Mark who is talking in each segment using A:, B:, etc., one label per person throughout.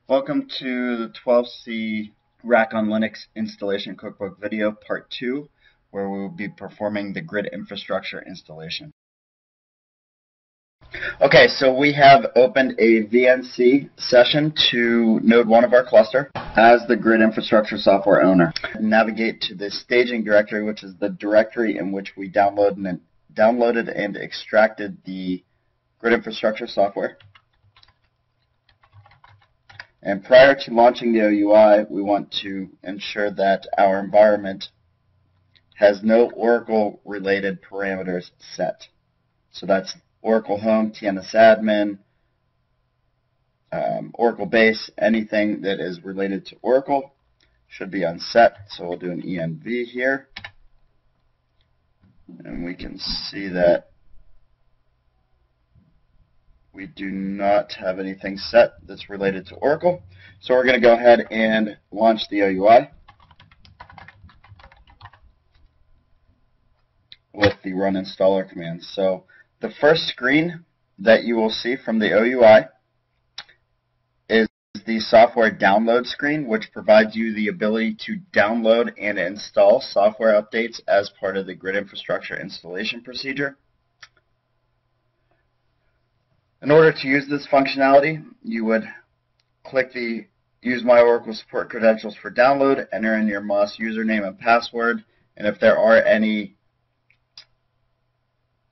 A: Welcome to the 12C Rack on Linux installation cookbook video part 2, where we will be performing the grid infrastructure installation. Okay, so we have opened a VNC session to node 1 of our cluster as the grid infrastructure software owner. Navigate to the staging directory, which is the directory in which we downloaded and extracted the grid infrastructure software. And prior to launching the OUI, we want to ensure that our environment has no Oracle-related parameters set. So that's Oracle Home, TNSAdmin, Oracle Base, anything that is related to Oracle should be unset. So we'll do an env here. And we can see that we do not have anything set that's related to Oracle. So we're going to go ahead and launch the OUI with the run installer command. So the first screen that you will see from the OUI is the software download screen, which provides you the ability to download and install software updates as part of the grid infrastructure installation procedure. In order to use this functionality, you would click the Use My Oracle Support Credentials for Download, enter in your MOS username and password, and if there are any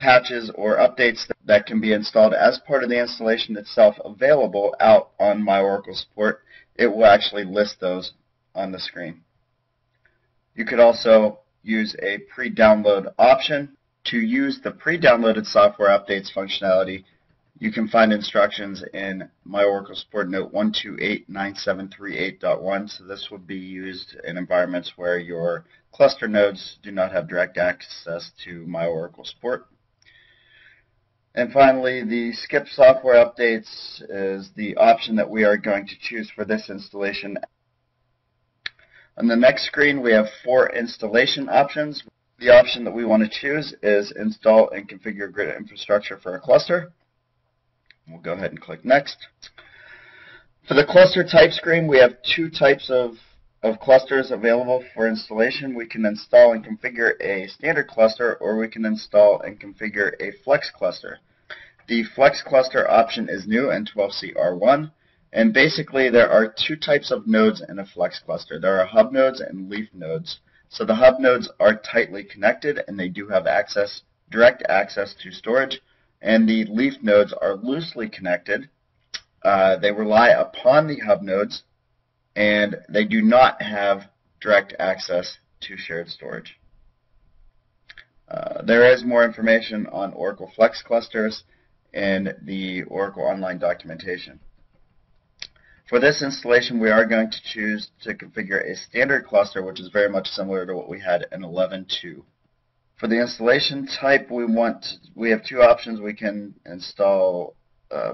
A: patches or updates that can be installed as part of the installation itself available out on My Oracle Support, it will actually list those on the screen. You could also use a pre-download option. To use the pre-downloaded software updates functionality, you can find instructions in My Oracle Support Note 1289738.1. So this would be used in environments where your cluster nodes do not have direct access to My Oracle Support. And finally, the skip software updates is the option that we are going to choose for this installation. On the next screen, we have 4 installation options. The option that we want to choose is install and configure grid infrastructure for a cluster. We'll go ahead and click Next. For the cluster type screen, we have 2 types of clusters available for installation. We can install and configure a standard cluster, or we can install and configure a flex cluster. The flex cluster option is new in 12C R1, and basically there are 2 types of nodes in a flex cluster. There are hub nodes and leaf nodes. So the hub nodes are tightly connected, and they do have direct access to storage. And the leaf nodes are loosely connected. They rely upon the hub nodes, and they do not have direct access to shared storage. There is more information on Oracle Flex clusters in the Oracle Online documentation. For this installation, we are going to choose to configure a standard cluster, which is very much similar to what we had in 11.2. For the installation type, we have 2 options. We can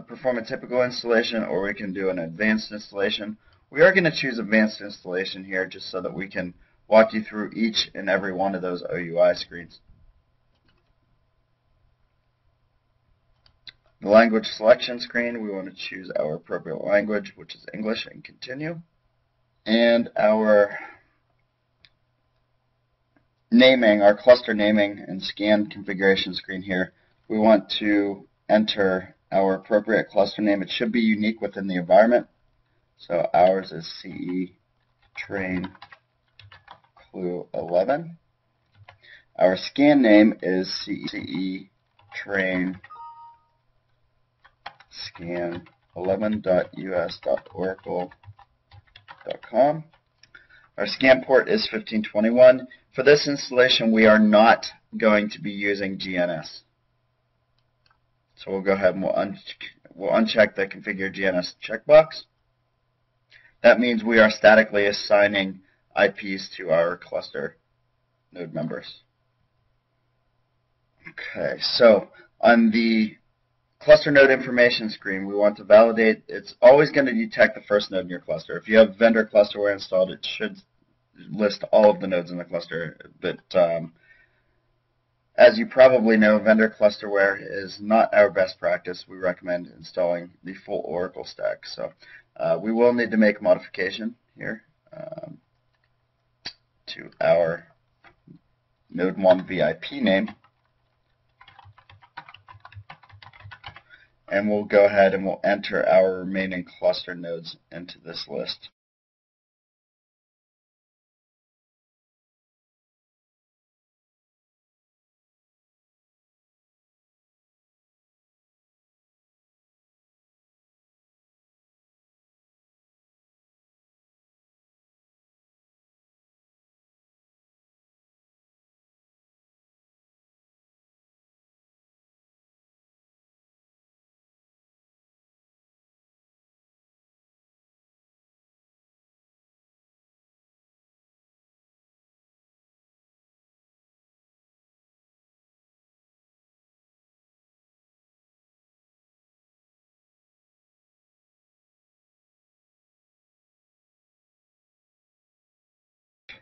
A: perform a typical installation, or we can do an advanced installation. We are going to choose advanced installation here just so that we can walk you through each and every one of those OUI screens. The language selection screen, we want to choose our appropriate language, which is English, and continue. And our naming, our cluster naming and scan configuration screen here, we want to enter our appropriate cluster name. It should be unique within the environment. So ours is CE Train Clue 11. Our scan name is CE Train Scan 11.us.oracle.com. Our scan port is 1521. For this installation, we are not going to be using GNS. So we'll go ahead and we'll uncheck the Configure GNS checkbox. That means we are statically assigning IPs to our cluster node members. Okay, so on the cluster node information screen, we want to validate. It's always going to detect the first node in your cluster. If you have vendor clusterware installed, it should list all of the nodes in the cluster. But as you probably know, vendor clusterware is not our best practice. We recommend installing the full Oracle stack. So we will need to make a modification here to our Node 1 VIP name. And we'll go ahead and we'll enter our remaining cluster nodes into this list.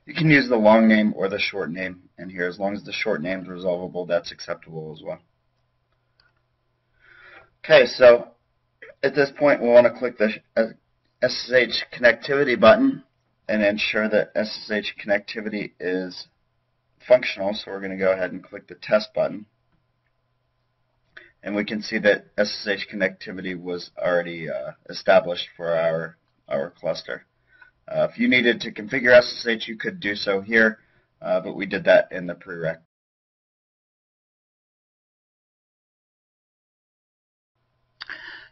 A: You can use the long name or the short name in here. As long as the short name is resolvable, that's acceptable as well. Okay, so at this point we'll want to click the SSH connectivity button and ensure that SSH connectivity is functional. So we're going to go ahead and click the test button. And we can see that SSH connectivity was already established for our cluster. If you needed to configure SSH, you could do so here, but we did that in the prereq.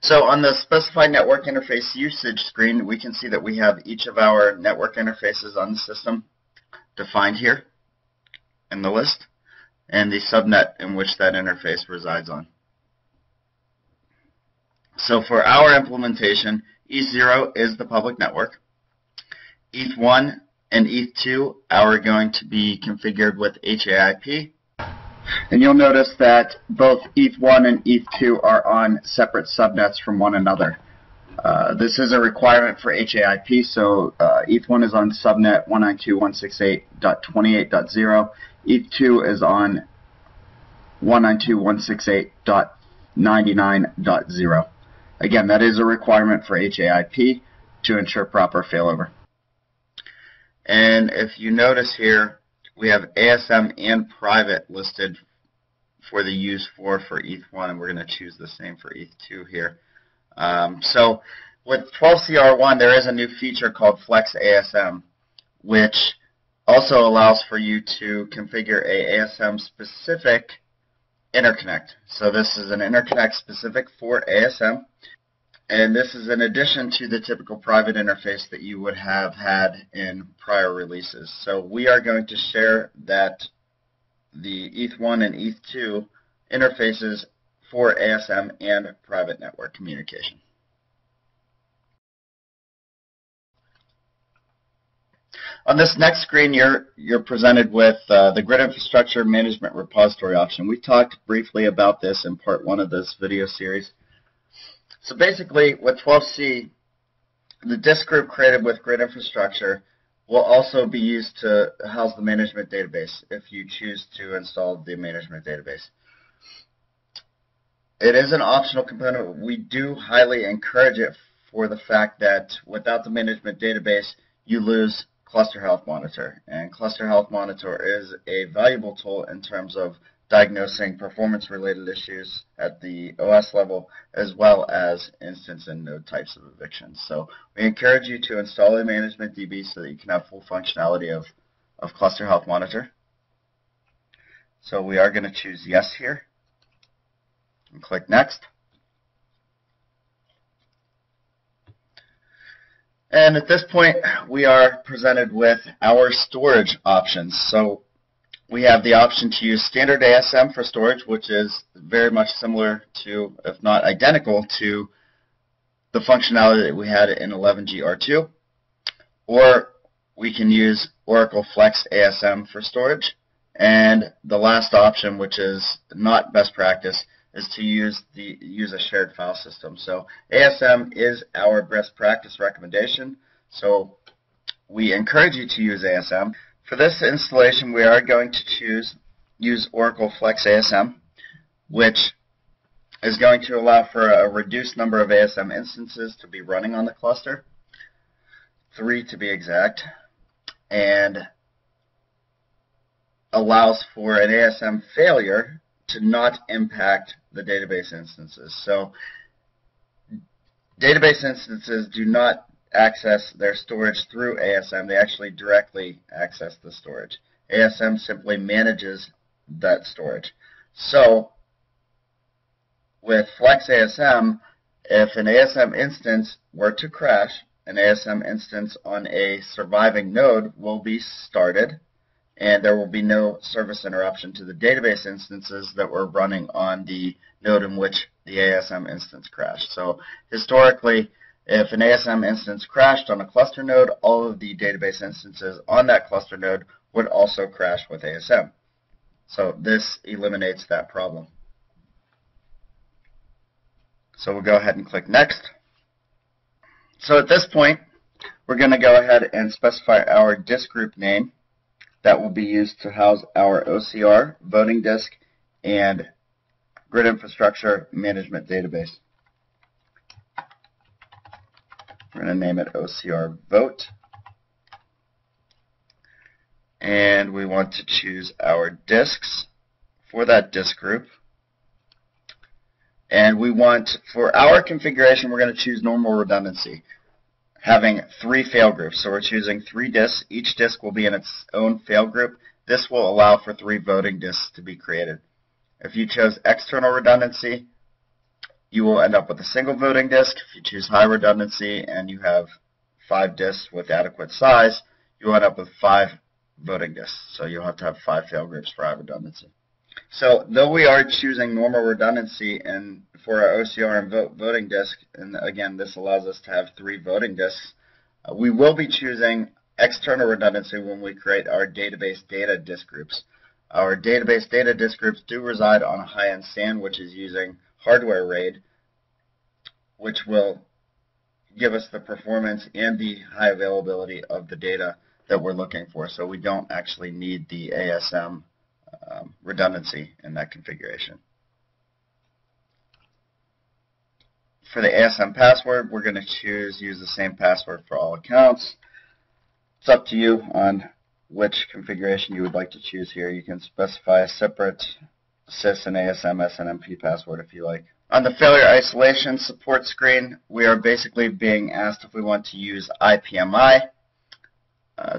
A: So on the specified network interface usage screen, we can see that we have each of our network interfaces on the system defined here in the list, and the subnet in which that interface resides on. So for our implementation, ETH0 is the public network. ETH1 and ETH2 are going to be configured with HAIP. And you'll notice that both ETH1 and ETH2 are on separate subnets from one another. This is a requirement for HAIP, so ETH1 is on subnet 192.168.28.0. ETH2 is on 192.168.99.0. Again, that is a requirement for HAIP to ensure proper failover. And if you notice here, we have ASM and private listed for the use for ETH1, and we're going to choose the same for ETH2 here. So with 12CR1, there is a new feature called Flex ASM, which also allows for you to configure a ASM-specific interconnect. So this is an interconnect specific for ASM. And this is in addition to the typical private interface that you would have had in prior releases. So we are going to share that the ETH1 and ETH2 interfaces for ASM and private network communication. On this next screen, you're presented with the Grid Infrastructure Management Repository option. We talked briefly about this in part 1 of this video series. So basically, with 12C, the disk group created with Grid Infrastructure will also be used to house the management database if you choose to install the management database. It is an optional component. We do highly encourage it for the fact that without the management database, you lose Cluster Health Monitor. And Cluster Health Monitor is a valuable tool in terms of diagnosing performance-related issues at the OS level, as well as instance and node types of evictions. So we encourage you to install a management DB so that you can have full functionality of Cluster Health Monitor. So we are going to choose yes here and click next. And at this point, we are presented with our storage options. So we have the option to use standard ASM for storage, which is very much similar to, if not identical to, the functionality that we had in 11G-R2. Or we can use Oracle Flex ASM for storage. And the last option, which is not best practice, is to use a shared file system. So ASM is our best practice recommendation. So we encourage you to use ASM. For this installation, we are going to choose use Oracle Flex ASM, which is going to allow for a reduced number of ASM instances to be running on the cluster, 3 to be exact, and allows for an ASM failure to not impact the database instances. So database instances do not access their storage through ASM. They actually directly access the storage. ASM simply manages that storage. So with Flex ASM, if an ASM instance were to crash, an ASM instance on a surviving node will be started, and there will be no service interruption to the database instances that were running on the node in which the ASM instance crashed. So historically, if an ASM instance crashed on a cluster node, all of the database instances on that cluster node would also crash with ASM. So this eliminates that problem. So we'll go ahead and click Next. So at this point, we're going to go ahead and specify our disk group name that will be used to house our OCR, voting disk, and grid infrastructure management database. We're going to name it OCR Vote. And we want to choose our disks for that disk group. And we want, for our configuration, we're going to choose normal redundancy, having 3 fail groups. So we're choosing 3 disks. Each disk will be in its own fail group. This will allow for 3 voting disks to be created. If you chose external redundancy, you will end up with a single voting disk. If you choose high redundancy and you have 5 disks with adequate size, you'll end up with 5 voting disks. So you'll have to have 5 fail groups for high redundancy. So though we are choosing normal redundancy and for our OCR and voting disk, and again this allows us to have 3 voting disks, we will be choosing external redundancy when we create our database data disk groups. Our database data disk groups do reside on a high-end SAN, which is using hardware RAID, which will give us the performance and the high availability of the data that we're looking for. So we don't actually need the ASM redundancy in that configuration. For the ASM password, we're going to use the same password for all accounts. It's up to you on which configuration you would like to choose here. You can specify a separate sys and ASM SNMP password if you like. On the failure isolation support screen, we are basically being asked if we want to use IPMI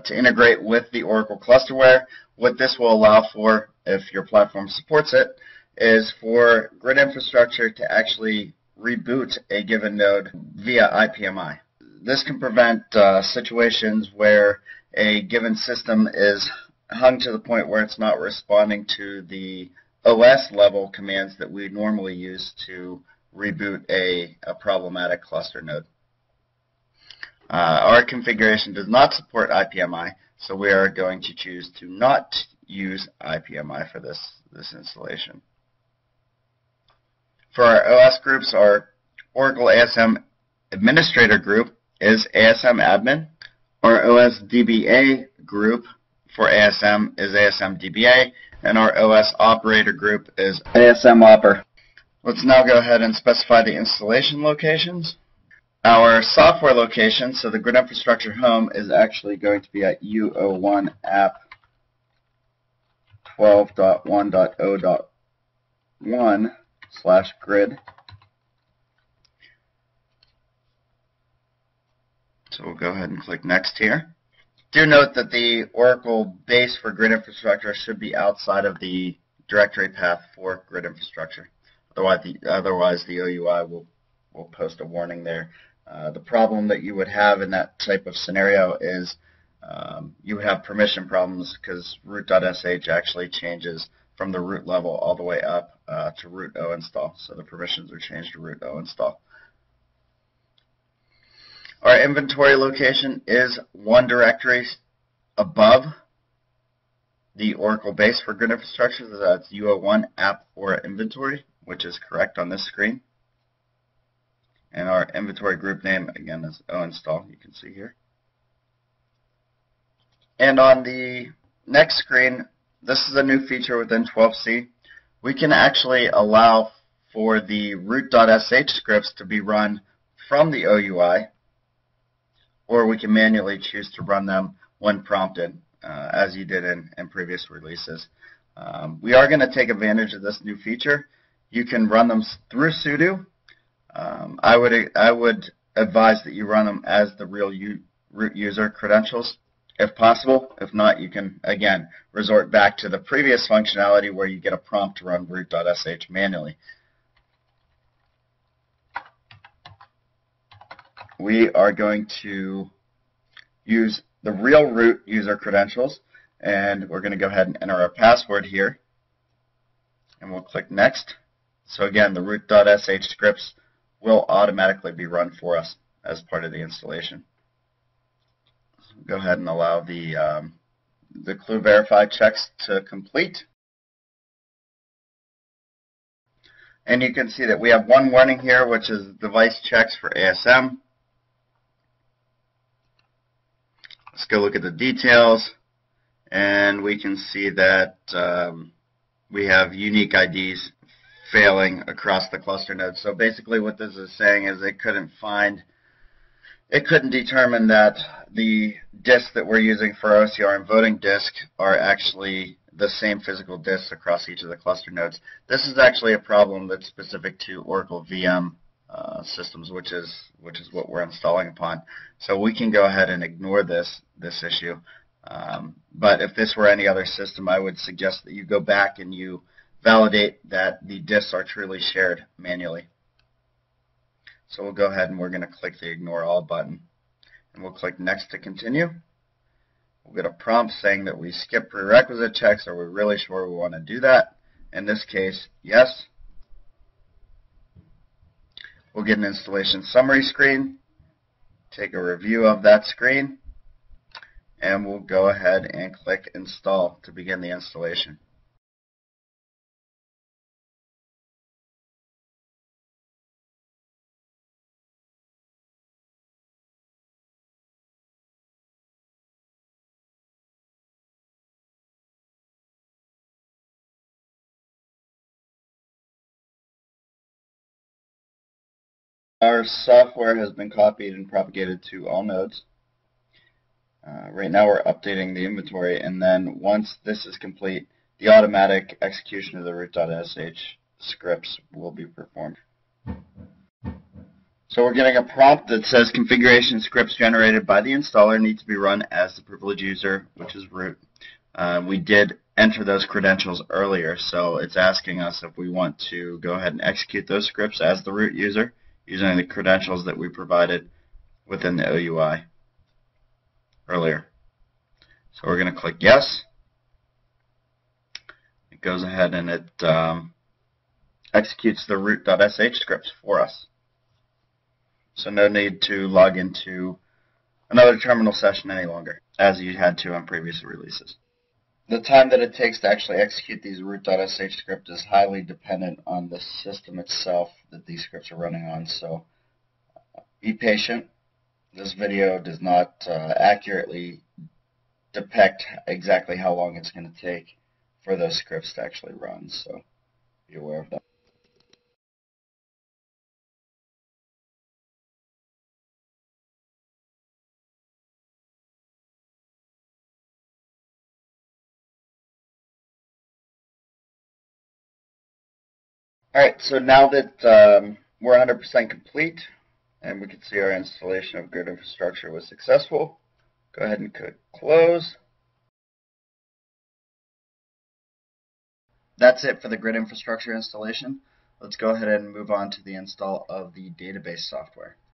A: to integrate with the Oracle Clusterware. What this will allow for, if your platform supports it, is for grid infrastructure to actually reboot a given node via IPMI. This can prevent situations where a given system is hung to the point where it's not responding to the OS level commands that we normally use to reboot a problematic cluster node. Our configuration does not support IPMI, so we are going to choose to not use IPMI for this installation. For our OS groups, our Oracle ASM Administrator group is ASM Admin. Our OS DBA group for ASM is ASM DBA, and our OS Operator group is ASM Opper. Let's now go ahead and specify the installation locations. Our software location, so the grid infrastructure home, is actually going to be at UO1 app 12.1.0.1/grid. So we'll go ahead and click Next here. Do note that the Oracle base for grid infrastructure should be outside of the directory path for grid infrastructure. Otherwise the OUI will post a warning there. The problem that you would have in that type of scenario is you would have permission problems because root.sh actually changes from the root level all the way up to root O install. So the permissions are changed to root O install. Our inventory location is one directory above the Oracle base for grid infrastructure. So that's UO1 app or inventory, which is correct on this screen. And our inventory group name, again, is OInstall, you can see here. And on the next screen, this is a new feature within 12c. We can actually allow for the root.sh scripts to be run from the OUI, or we can manually choose to run them when prompted, as you did in previous releases. We are going to take advantage of this new feature. You can run them through sudo. I would advise that you run them as the real root user credentials, if possible. If not, you can, again, resort back to the previous functionality where you get a prompt to run root.sh manually. We are going to use the real root user credentials, and we're going to go ahead and enter our password here, and we'll click Next. So again, the root.sh scripts will automatically be run for us as part of the installation. Go ahead and allow the clue verify checks to complete. And you can see that we have one warning here, which is device checks for ASM. Let's go look at the details, and we can see that we have unique IDs failing across the cluster nodes. So basically what this is saying is it couldn't determine that the disks that we're using for OCR and voting disk are actually the same physical disks across each of the cluster nodes. This is actually a problem that's specific to Oracle VM systems, which is what we're installing upon. So we can go ahead and ignore this issue. But if this were any other system, I would suggest that you go back and you validate that the disks are truly shared manually. So we'll go ahead and we're going to click the Ignore All button, and we'll click Next to continue. We'll get a prompt saying that we skip prerequisite checks. Are we really sure we want to do that? In this case, yes. We'll get an installation summary screen, take a review of that screen, and we'll go ahead and click Install to begin the installation. Our software has been copied and propagated to all nodes. Right now we're updating the inventory, and then once this is complete, the automatic execution of the root.sh scripts will be performed. So we're getting a prompt that says configuration scripts generated by the installer need to be run as the privileged user, which is root. We did enter those credentials earlier, so it's asking us if we want to go ahead and execute those scripts as the root user using the credentials that we provided within the OUI earlier. So we're going to click Yes. It goes ahead and it executes the root.sh scripts for us. So no need to log into another terminal session any longer, as you had to on previous releases. The time that it takes to actually execute these root.sh scripts is highly dependent on the system itself that these scripts are running on, so be patient. This video does not accurately depict exactly how long it's going to take for those scripts to actually run, so be aware of that. Alright, so now that we're 100% complete and we can see our installation of grid infrastructure was successful, go ahead and click Close. That's it for the grid infrastructure installation. Let's go ahead and move on to the install of the database software.